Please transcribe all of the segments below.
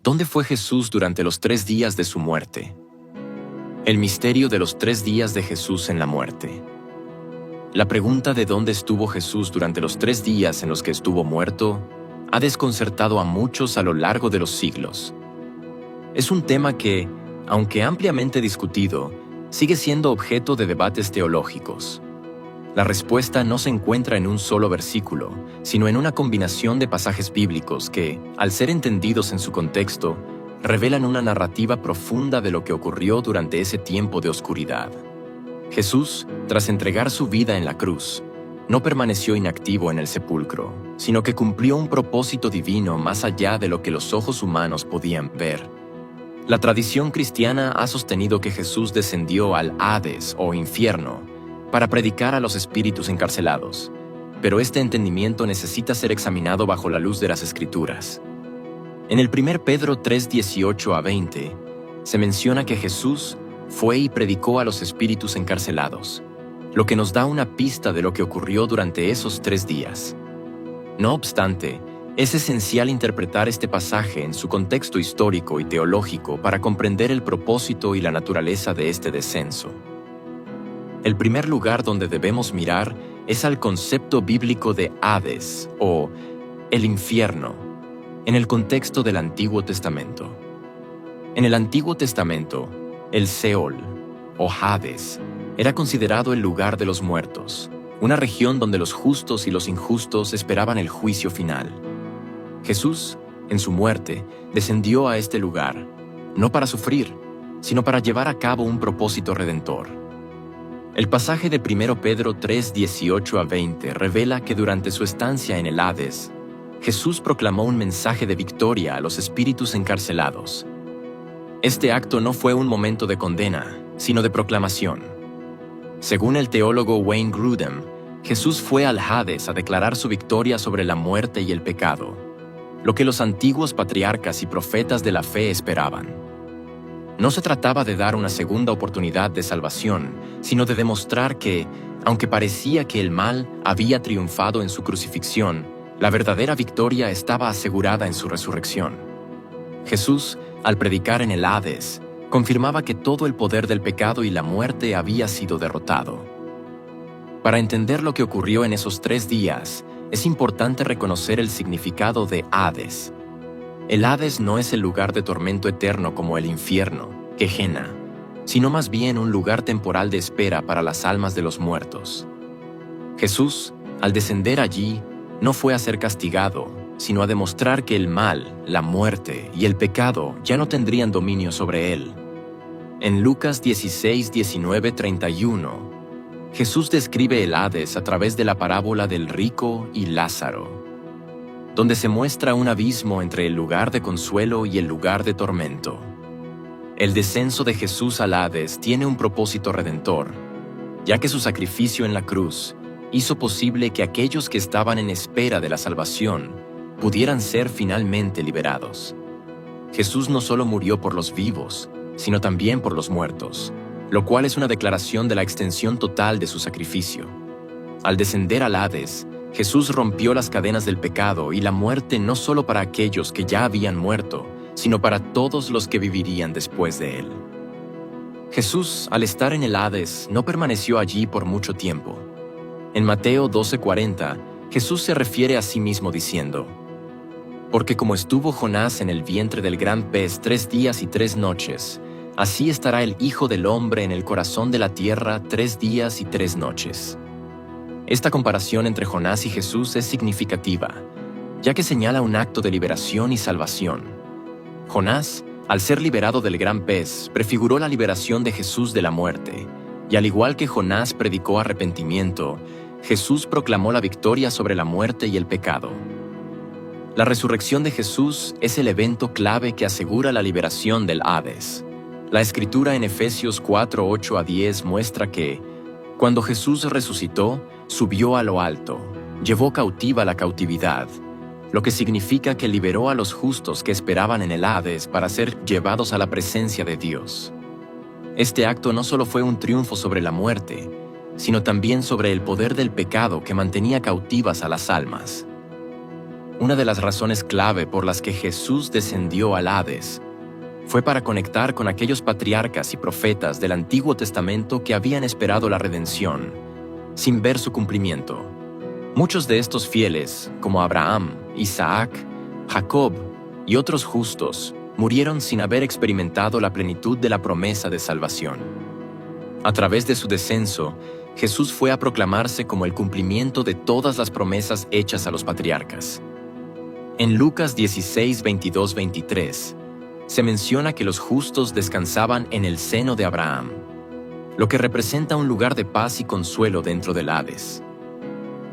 ¿Dónde fue Jesús durante los 3 días de su muerte? El misterio de los 3 días de Jesús en la muerte. La pregunta de dónde estuvo Jesús durante los 3 días en los que estuvo muerto ha desconcertado a muchos a lo largo de los siglos. Es un tema que, aunque ampliamente discutido, sigue siendo objeto de debates teológicos. La respuesta no se encuentra en un solo versículo, sino en una combinación de pasajes bíblicos que, al ser entendidos en su contexto, revelan una narrativa profunda de lo que ocurrió durante ese tiempo de oscuridad. Jesús, tras entregar su vida en la cruz, no permaneció inactivo en el sepulcro, sino que cumplió un propósito divino más allá de lo que los ojos humanos podían ver. La tradición cristiana ha sostenido que Jesús descendió al Hades o infierno para predicar a los espíritus encarcelados, pero este entendimiento necesita ser examinado bajo la luz de las Escrituras. En el 1 Pedro 3:18-20 se menciona que Jesús fue y predicó a los espíritus encarcelados, lo que nos da una pista de lo que ocurrió durante esos 3 días. No obstante, es esencial interpretar este pasaje en su contexto histórico y teológico para comprender el propósito y la naturaleza de este descenso. El primer lugar donde debemos mirar es al concepto bíblico de Hades, o el infierno, en el contexto del Antiguo Testamento. En el Antiguo Testamento, el Seol, o Hades, era considerado el lugar de los muertos, una región donde los justos y los injustos esperaban el juicio final. Jesús, en su muerte, descendió a este lugar, no para sufrir, sino para llevar a cabo un propósito redentor. El pasaje de 1 Pedro 3:18-20 revela que durante su estancia en el Hades, Jesús proclamó un mensaje de victoria a los espíritus encarcelados. Este acto no fue un momento de condena, sino de proclamación. Según el teólogo Wayne Grudem, Jesús fue al Hades a declarar su victoria sobre la muerte y el pecado, lo que los antiguos patriarcas y profetas de la fe esperaban. No se trataba de dar una segunda oportunidad de salvación, sino de demostrar que, aunque parecía que el mal había triunfado en su crucifixión, la verdadera victoria estaba asegurada en su resurrección. Jesús, al predicar en el Hades, confirmaba que todo el poder del pecado y la muerte había sido derrotado. Para entender lo que ocurrió en esos 3 días, es importante reconocer el significado de Hades. El Hades no es el lugar de tormento eterno como el infierno, Gehenna, sino más bien un lugar temporal de espera para las almas de los muertos. Jesús, al descender allí, no fue a ser castigado, sino a demostrar que el mal, la muerte y el pecado ya no tendrían dominio sobre él. En Lucas 16:19-31, Jesús describe el Hades a través de la parábola del rico y Lázaro, donde se muestra un abismo entre el lugar de consuelo y el lugar de tormento. El descenso de Jesús al Hades tiene un propósito redentor, ya que su sacrificio en la cruz hizo posible que aquellos que estaban en espera de la salvación pudieran ser finalmente liberados. Jesús no solo murió por los vivos, sino también por los muertos, lo cual es una declaración de la extensión total de su sacrificio. Al descender al Hades, Jesús rompió las cadenas del pecado y la muerte no solo para aquellos que ya habían muerto, sino para todos los que vivirían después de él. Jesús, al estar en el Hades, no permaneció allí por mucho tiempo. En Mateo 12:40, Jesús se refiere a sí mismo diciendo: «Porque como estuvo Jonás en el vientre del gran pez 3 días y 3 noches, así estará el Hijo del Hombre en el corazón de la tierra 3 días y 3 noches». Esta comparación entre Jonás y Jesús es significativa, ya que señala un acto de liberación y salvación. Jonás, al ser liberado del gran pez, prefiguró la liberación de Jesús de la muerte, y al igual que Jonás predicó arrepentimiento, Jesús proclamó la victoria sobre la muerte y el pecado. La resurrección de Jesús es el evento clave que asegura la liberación del Hades. La Escritura en Efesios 4:8-10 muestra que, cuando Jesús resucitó, subió a lo alto, llevó cautiva la cautividad, lo que significa que liberó a los justos que esperaban en el Hades para ser llevados a la presencia de Dios. Este acto no solo fue un triunfo sobre la muerte, sino también sobre el poder del pecado que mantenía cautivas a las almas. Una de las razones clave por las que Jesús descendió al Hades fue para conectar con aquellos patriarcas y profetas del Antiguo Testamento que habían esperado la redención, sin ver su cumplimiento. Muchos de estos fieles, como Abraham, Isaac, Jacob y otros justos, murieron sin haber experimentado la plenitud de la promesa de salvación. A través de su descenso, Jesús fue a proclamarse como el cumplimiento de todas las promesas hechas a los patriarcas. En Lucas 16, 22, 23, se menciona que los justos descansaban en el seno de Abraham, lo que representa un lugar de paz y consuelo dentro del Hades.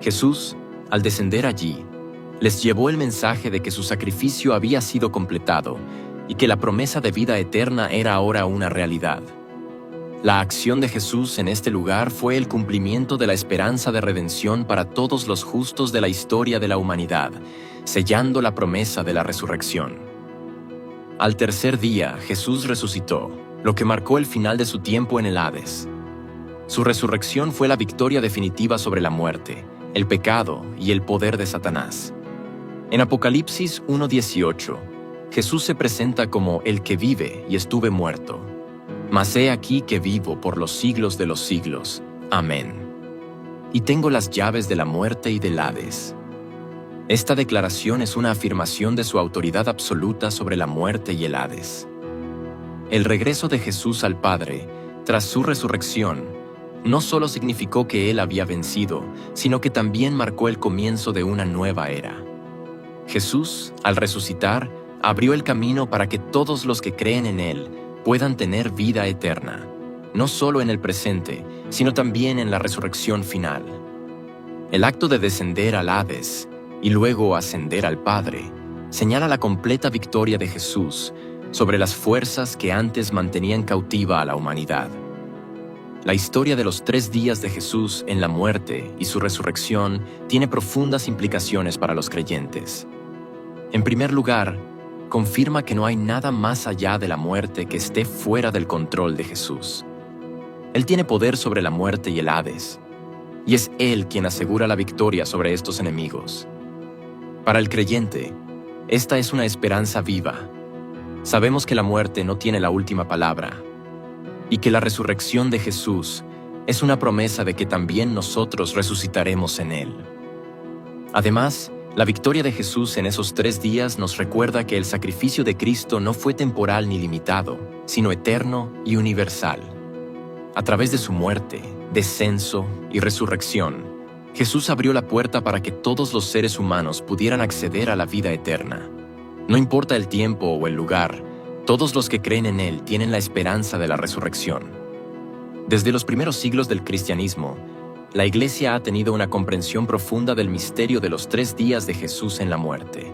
Jesús, al descender allí, les llevó el mensaje de que su sacrificio había sido completado y que la promesa de vida eterna era ahora una realidad. La acción de Jesús en este lugar fue el cumplimiento de la esperanza de redención para todos los justos de la historia de la humanidad, sellando la promesa de la resurrección. Al tercer día, Jesús resucitó, lo que marcó el final de su tiempo en el Hades. Su resurrección fue la victoria definitiva sobre la muerte, el pecado y el poder de Satanás. En Apocalipsis 1:18, Jesús se presenta como el que vive y estuve muerto. Mas he aquí que vivo por los siglos de los siglos. Amén. Y tengo las llaves de la muerte y del Hades. Esta declaración es una afirmación de su autoridad absoluta sobre la muerte y el Hades. El regreso de Jesús al Padre, tras su resurrección, no solo significó que Él había vencido, sino que también marcó el comienzo de una nueva era. Jesús, al resucitar, abrió el camino para que todos los que creen en Él puedan tener vida eterna, no solo en el presente, sino también en la resurrección final. El acto de descender al Hades y luego ascender al Padre señala la completa victoria de Jesús sobre las fuerzas que antes mantenían cautiva a la humanidad. La historia de los 3 días de Jesús en la muerte y su resurrección tiene profundas implicaciones para los creyentes. En primer lugar, confirma que no hay nada más allá de la muerte que esté fuera del control de Jesús. Él tiene poder sobre la muerte y el Hades, y es Él quien asegura la victoria sobre estos enemigos. Para el creyente, esta es una esperanza viva. Sabemos que la muerte no tiene la última palabra, y que la resurrección de Jesús es una promesa de que también nosotros resucitaremos en Él. Además, la victoria de Jesús en esos 3 días nos recuerda que el sacrificio de Cristo no fue temporal ni limitado, sino eterno y universal. A través de su muerte, descenso y resurrección, Jesús abrió la puerta para que todos los seres humanos pudieran acceder a la vida eterna. No importa el tiempo o el lugar, todos los que creen en Él tienen la esperanza de la resurrección. Desde los primeros siglos del cristianismo, la Iglesia ha tenido una comprensión profunda del misterio de los 3 días de Jesús en la muerte.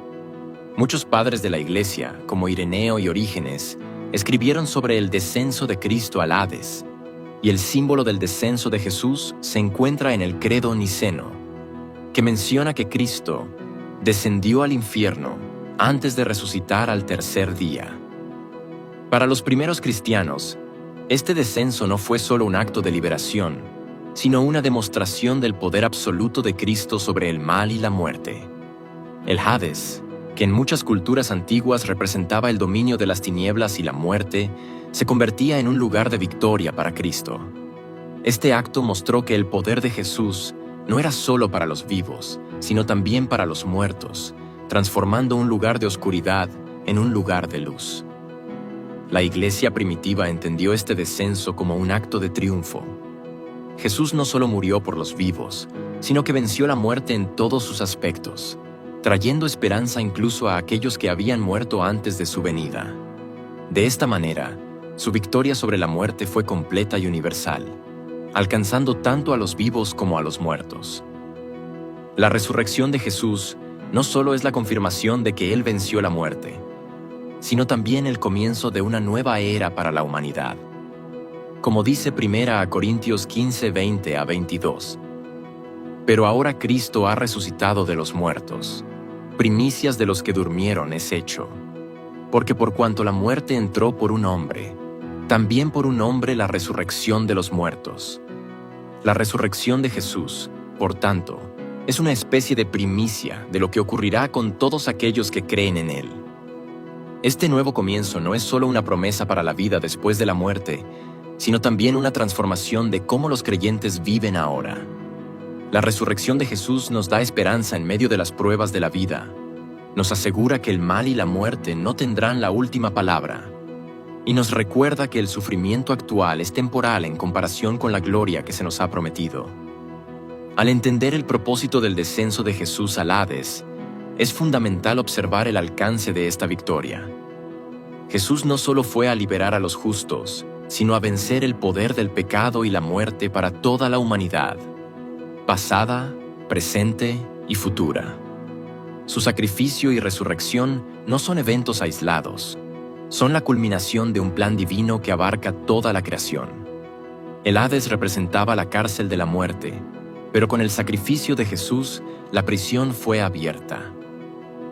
Muchos padres de la Iglesia, como Ireneo y Orígenes, escribieron sobre el descenso de Cristo al Hades, y el símbolo del descenso de Jesús se encuentra en el Credo Niceno, que menciona que Cristo descendió al infierno antes de resucitar al tercer día. Para los primeros cristianos, este descenso no fue solo un acto de liberación, sino una demostración del poder absoluto de Cristo sobre el mal y la muerte. El Hades, que en muchas culturas antiguas representaba el dominio de las tinieblas y la muerte, se convertía en un lugar de victoria para Cristo. Este acto mostró que el poder de Jesús no era solo para los vivos, sino también para los muertos, transformando un lugar de oscuridad en un lugar de luz. La Iglesia primitiva entendió este descenso como un acto de triunfo. Jesús no solo murió por los vivos, sino que venció la muerte en todos sus aspectos, trayendo esperanza incluso a aquellos que habían muerto antes de su venida. De esta manera, su victoria sobre la muerte fue completa y universal, alcanzando tanto a los vivos como a los muertos. La resurrección de Jesús no solo es la confirmación de que Él venció la muerte, sino también el comienzo de una nueva era para la humanidad. Como dice 1 Corintios 15, 20 a 22. Pero ahora Cristo ha resucitado de los muertos, primicias de los que durmieron es hecho. Porque por cuanto la muerte entró por un hombre, también por un hombre la resurrección de los muertos. La resurrección de Jesús, por tanto, Es una especie de primicia de lo que ocurrirá con todos aquellos que creen en Él. Este nuevo comienzo no es solo una promesa para la vida después de la muerte, sino también una transformación de cómo los creyentes viven ahora. La resurrección de Jesús nos da esperanza en medio de las pruebas de la vida. Nos asegura que el mal y la muerte no tendrán la última palabra. Y nos recuerda que el sufrimiento actual es temporal en comparación con la gloria que se nos ha prometido. Al entender el propósito del descenso de Jesús al Hades, es fundamental observar el alcance de esta victoria. Jesús no solo fue a liberar a los justos, sino a vencer el poder del pecado y la muerte para toda la humanidad, pasada, presente y futura. Su sacrificio y resurrección no son eventos aislados, son la culminación de un plan divino que abarca toda la creación. El Hades representaba la cárcel de la muerte, pero con el sacrificio de Jesús, la prisión fue abierta.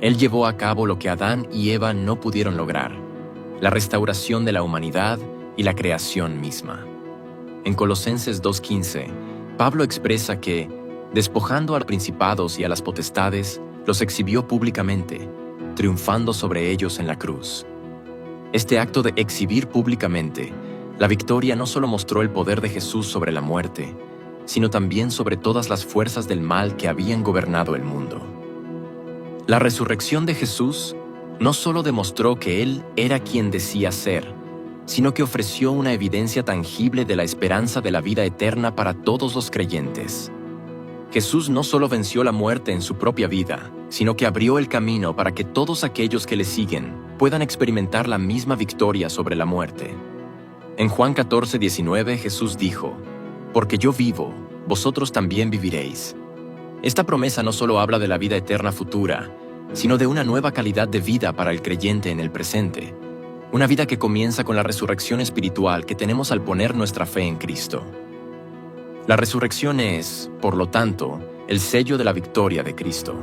Él llevó a cabo lo que Adán y Eva no pudieron lograr, la restauración de la humanidad y la creación misma. En Colosenses 2:15, Pablo expresa que, despojando a los principados y a las potestades, los exhibió públicamente, triunfando sobre ellos en la cruz. Este acto de exhibir públicamente la victoria no solo mostró el poder de Jesús sobre la muerte, sino también sobre todas las fuerzas del mal que habían gobernado el mundo. La resurrección de Jesús no solo demostró que Él era quien decía ser, sino que ofreció una evidencia tangible de la esperanza de la vida eterna para todos los creyentes. Jesús no solo venció la muerte en su propia vida, sino que abrió el camino para que todos aquellos que le siguen puedan experimentar la misma victoria sobre la muerte. En Juan 14:19 Jesús dijo: «Porque yo vivo, vosotros también viviréis». Esta promesa no solo habla de la vida eterna futura, sino de una nueva calidad de vida para el creyente en el presente, una vida que comienza con la resurrección espiritual que tenemos al poner nuestra fe en Cristo. La resurrección es, por lo tanto, el sello de la victoria de Cristo,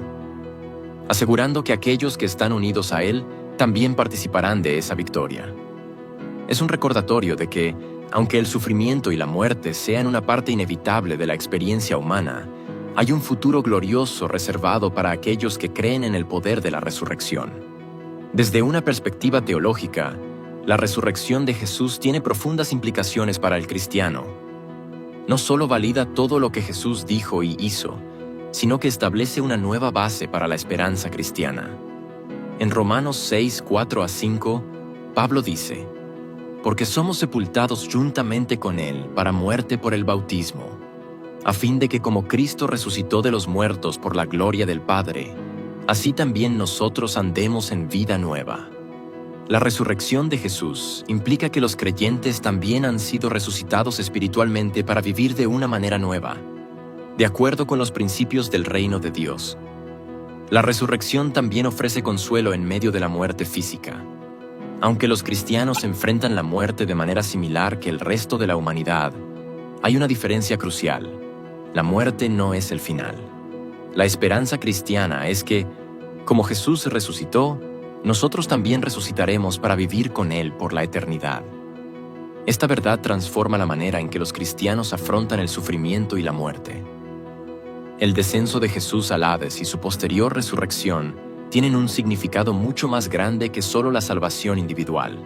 asegurando que aquellos que están unidos a Él también participarán de esa victoria. Es un recordatorio de que, aunque el sufrimiento y la muerte sean una parte inevitable de la experiencia humana, hay un futuro glorioso reservado para aquellos que creen en el poder de la resurrección. Desde una perspectiva teológica, la resurrección de Jesús tiene profundas implicaciones para el cristiano. No solo valida todo lo que Jesús dijo y hizo, sino que establece una nueva base para la esperanza cristiana. En Romanos 6:4-5, Pablo dice: «Porque somos sepultados juntamente con Él para muerte por el bautismo, a fin de que como Cristo resucitó de los muertos por la gloria del Padre, así también nosotros andemos en vida nueva». La resurrección de Jesús implica que los creyentes también han sido resucitados espiritualmente para vivir de una manera nueva, de acuerdo con los principios del reino de Dios. La resurrección también ofrece consuelo en medio de la muerte física. Aunque los cristianos enfrentan la muerte de manera similar que el resto de la humanidad, hay una diferencia crucial. La muerte no es el final. La esperanza cristiana es que, como Jesús resucitó, nosotros también resucitaremos para vivir con Él por la eternidad. Esta verdad transforma la manera en que los cristianos afrontan el sufrimiento y la muerte. El descenso de Jesús al Hades y su posterior resurrección tienen un significado mucho más grande que solo la salvación individual.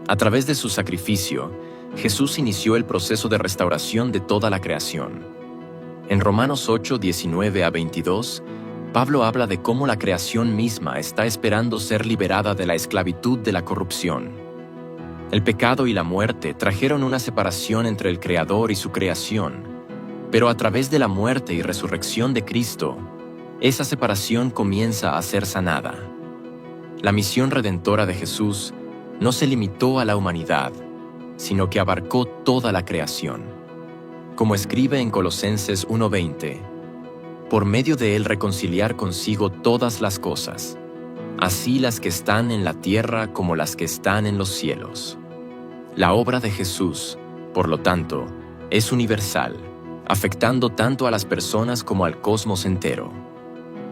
A través de su sacrificio, Jesús inició el proceso de restauración de toda la creación. En Romanos 8:19-22, Pablo habla de cómo la creación misma está esperando ser liberada de la esclavitud de la corrupción. El pecado y la muerte trajeron una separación entre el Creador y su creación, pero a través de la muerte y resurrección de Cristo, esa separación comienza a ser sanada. La misión redentora de Jesús no se limitó a la humanidad, sino que abarcó toda la creación. Como escribe en Colosenses 1:20, por medio de Él reconciliar consigo todas las cosas, así las que están en la tierra como las que están en los cielos. La obra de Jesús, por lo tanto, es universal, afectando tanto a las personas como al cosmos entero.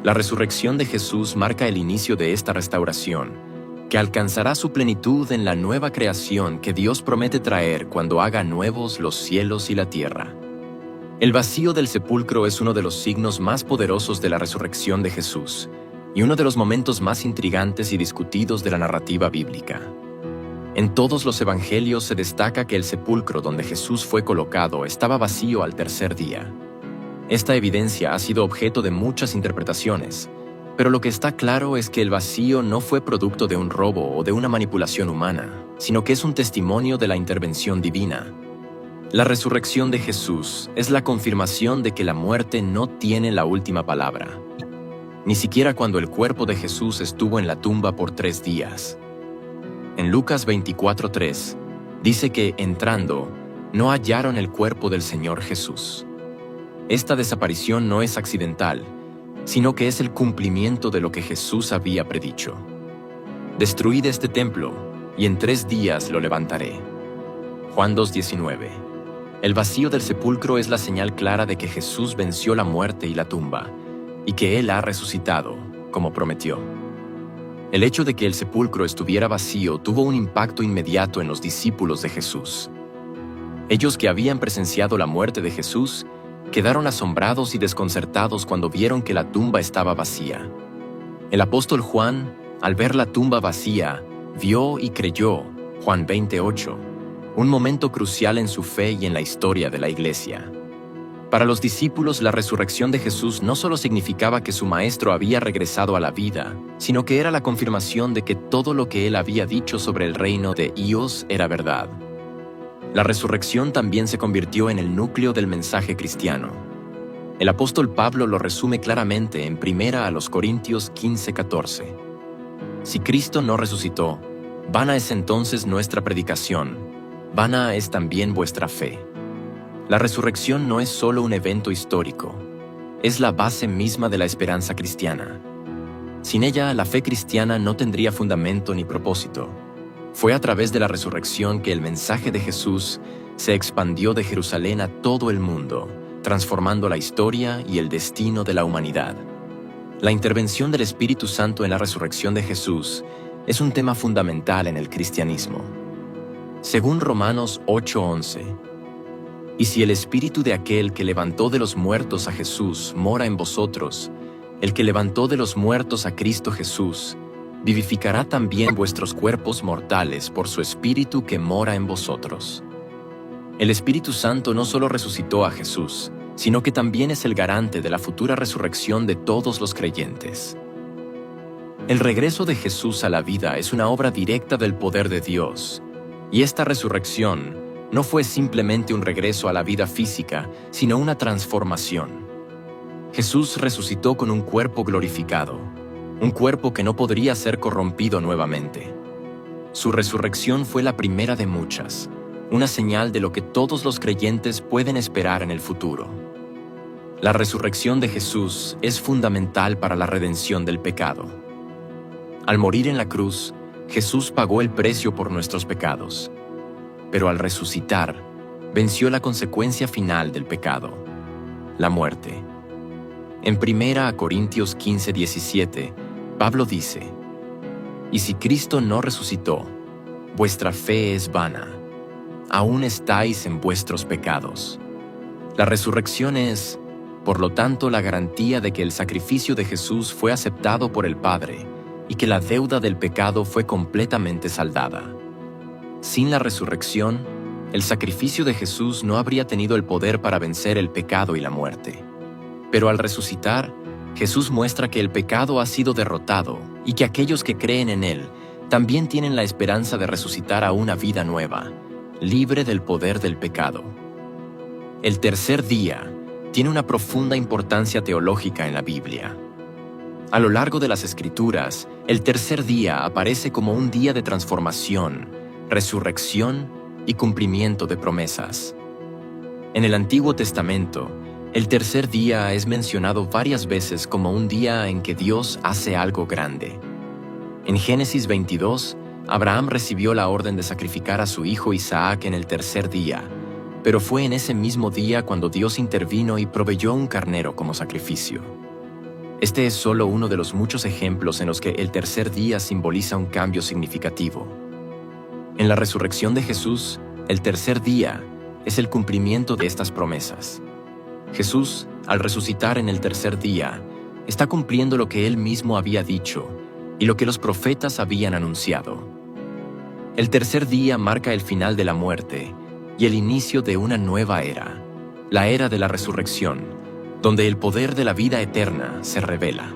La resurrección de Jesús marca el inicio de esta restauración, que alcanzará su plenitud en la nueva creación que Dios promete traer cuando haga nuevos los cielos y la tierra. El vacío del sepulcro es uno de los signos más poderosos de la resurrección de Jesús y uno de los momentos más intrigantes y discutidos de la narrativa bíblica. En todos los evangelios se destaca que el sepulcro donde Jesús fue colocado estaba vacío al tercer día. Esta evidencia ha sido objeto de muchas interpretaciones, pero lo que está claro es que el vacío no fue producto de un robo o de una manipulación humana, sino que es un testimonio de la intervención divina. La resurrección de Jesús es la confirmación de que la muerte no tiene la última palabra, ni siquiera cuando el cuerpo de Jesús estuvo en la tumba por 3 días. En Lucas 24:3 dice que, entrando, no hallaron el cuerpo del Señor Jesús. Esta desaparición no es accidental, sino que es el cumplimiento de lo que Jesús había predicho. Destruid este templo, y en 3 días lo levantaré. Juan 2:19. El vacío del sepulcro es la señal clara de que Jesús venció la muerte y la tumba, y que Él ha resucitado, como prometió. El hecho de que el sepulcro estuviera vacío tuvo un impacto inmediato en los discípulos de Jesús. Ellos que habían presenciado la muerte de Jesús, quedaron asombrados y desconcertados cuando vieron que la tumba estaba vacía. El apóstol Juan, al ver la tumba vacía, vio y creyó, Juan 20:8, un momento crucial en su fe y en la historia de la Iglesia. Para los discípulos, la resurrección de Jesús no solo significaba que su Maestro había regresado a la vida, sino que era la confirmación de que todo lo que Él había dicho sobre el reino de Dios era verdad. La resurrección también se convirtió en el núcleo del mensaje cristiano. El apóstol Pablo lo resume claramente en 1 Corintios 15:14. Si Cristo no resucitó, vana es entonces nuestra predicación, vana es también vuestra fe. La resurrección no es solo un evento histórico, es la base misma de la esperanza cristiana. Sin ella, la fe cristiana no tendría fundamento ni propósito. Fue a través de la resurrección que el mensaje de Jesús se expandió de Jerusalén a todo el mundo, transformando la historia y el destino de la humanidad. La intervención del Espíritu Santo en la resurrección de Jesús es un tema fundamental en el cristianismo. Según Romanos 8:11, y si el Espíritu de aquel que levantó de los muertos a Jesús mora en vosotros, el que levantó de los muertos a Cristo Jesús, vivificará también vuestros cuerpos mortales por su Espíritu que mora en vosotros. El Espíritu Santo no solo resucitó a Jesús, sino que también es el garante de la futura resurrección de todos los creyentes. El regreso de Jesús a la vida es una obra directa del poder de Dios, y esta resurrección no fue simplemente un regreso a la vida física, sino una transformación. Jesús resucitó con un cuerpo glorificado, un cuerpo que no podría ser corrompido nuevamente. Su resurrección fue la primera de muchas, una señal de lo que todos los creyentes pueden esperar en el futuro. La resurrección de Jesús es fundamental para la redención del pecado. Al morir en la cruz, Jesús pagó el precio por nuestros pecados, pero al resucitar, venció la consecuencia final del pecado, la muerte. En 1 Corintios 15:17, Pablo dice: «Y si Cristo no resucitó, vuestra fe es vana, aún estáis en vuestros pecados». La resurrección es, por lo tanto, la garantía de que el sacrificio de Jesús fue aceptado por el Padre y que la deuda del pecado fue completamente saldada. Sin la resurrección, el sacrificio de Jesús no habría tenido el poder para vencer el pecado y la muerte. Pero al resucitar, Jesús muestra que el pecado ha sido derrotado y que aquellos que creen en Él también tienen la esperanza de resucitar a una vida nueva, libre del poder del pecado. El tercer día tiene una profunda importancia teológica en la Biblia. A lo largo de las Escrituras, el tercer día aparece como un día de transformación, resurrección y cumplimiento de promesas. En el Antiguo Testamento, el tercer día es mencionado varias veces como un día en que Dios hace algo grande. En Génesis 22, Abraham recibió la orden de sacrificar a su hijo Isaac en el tercer día, pero fue en ese mismo día cuando Dios intervino y proveyó un carnero como sacrificio. Este es solo uno de los muchos ejemplos en los que el tercer día simboliza un cambio significativo. En la resurrección de Jesús, el tercer día es el cumplimiento de estas promesas. Jesús, al resucitar en el tercer día, está cumpliendo lo que Él mismo había dicho y lo que los profetas habían anunciado. El tercer día marca el final de la muerte y el inicio de una nueva era, la era de la resurrección, donde el poder de la vida eterna se revela.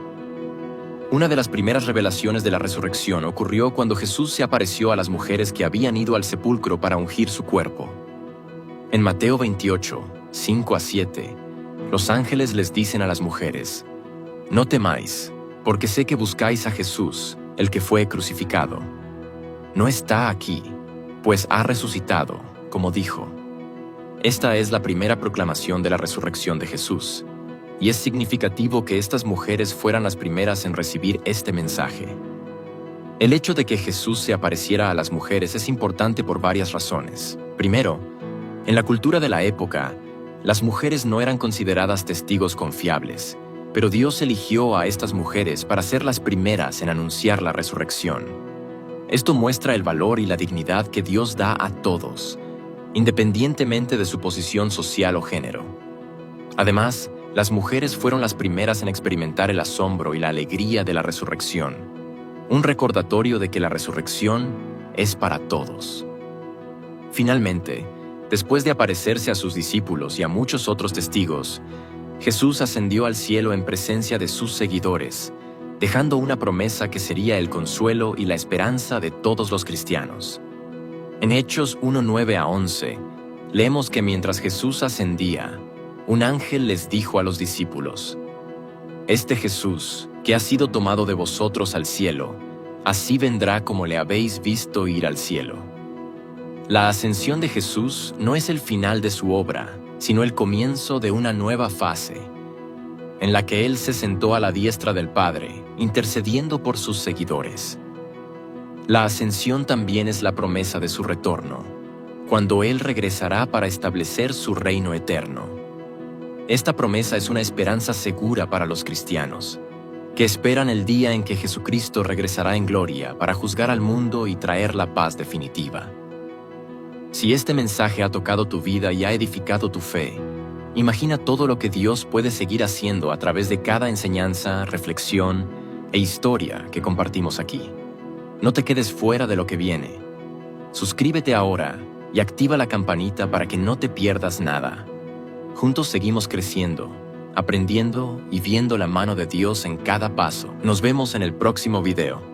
Una de las primeras revelaciones de la resurrección ocurrió cuando Jesús se apareció a las mujeres que habían ido al sepulcro para ungir su cuerpo. En Mateo 28, 5-7, los ángeles les dicen a las mujeres: «No temáis, porque sé que buscáis a Jesús, el que fue crucificado. No está aquí, pues ha resucitado, como dijo». Esta es la primera proclamación de la resurrección de Jesús, y es significativo que estas mujeres fueran las primeras en recibir este mensaje. El hecho de que Jesús se apareciera a las mujeres es importante por varias razones. Primero, en la cultura de la época, las mujeres no eran consideradas testigos confiables, pero Dios eligió a estas mujeres para ser las primeras en anunciar la resurrección. Esto muestra el valor y la dignidad que Dios da a todos, independientemente de su posición social o género. Además, las mujeres fueron las primeras en experimentar el asombro y la alegría de la resurrección, un recordatorio de que la resurrección es para todos. Finalmente, después de aparecerse a sus discípulos y a muchos otros testigos, Jesús ascendió al cielo en presencia de sus seguidores, dejando una promesa que sería el consuelo y la esperanza de todos los cristianos. En Hechos 1:9-11, leemos que mientras Jesús ascendía, un ángel les dijo a los discípulos: «Este Jesús, que ha sido tomado de vosotros al cielo, así vendrá como le habéis visto ir al cielo». La ascensión de Jesús no es el final de su obra, sino el comienzo de una nueva fase, en la que Él se sentó a la diestra del Padre, intercediendo por sus seguidores. La ascensión también es la promesa de su retorno, cuando Él regresará para establecer su reino eterno. Esta promesa es una esperanza segura para los cristianos, que esperan el día en que Jesucristo regresará en gloria para juzgar al mundo y traer la paz definitiva. Si este mensaje ha tocado tu vida y ha edificado tu fe, imagina todo lo que Dios puede seguir haciendo a través de cada enseñanza, reflexión e historia que compartimos aquí. No te quedes fuera de lo que viene. Suscríbete ahora y activa la campanita para que no te pierdas nada. Juntos seguimos creciendo, aprendiendo y viendo la mano de Dios en cada paso. Nos vemos en el próximo video.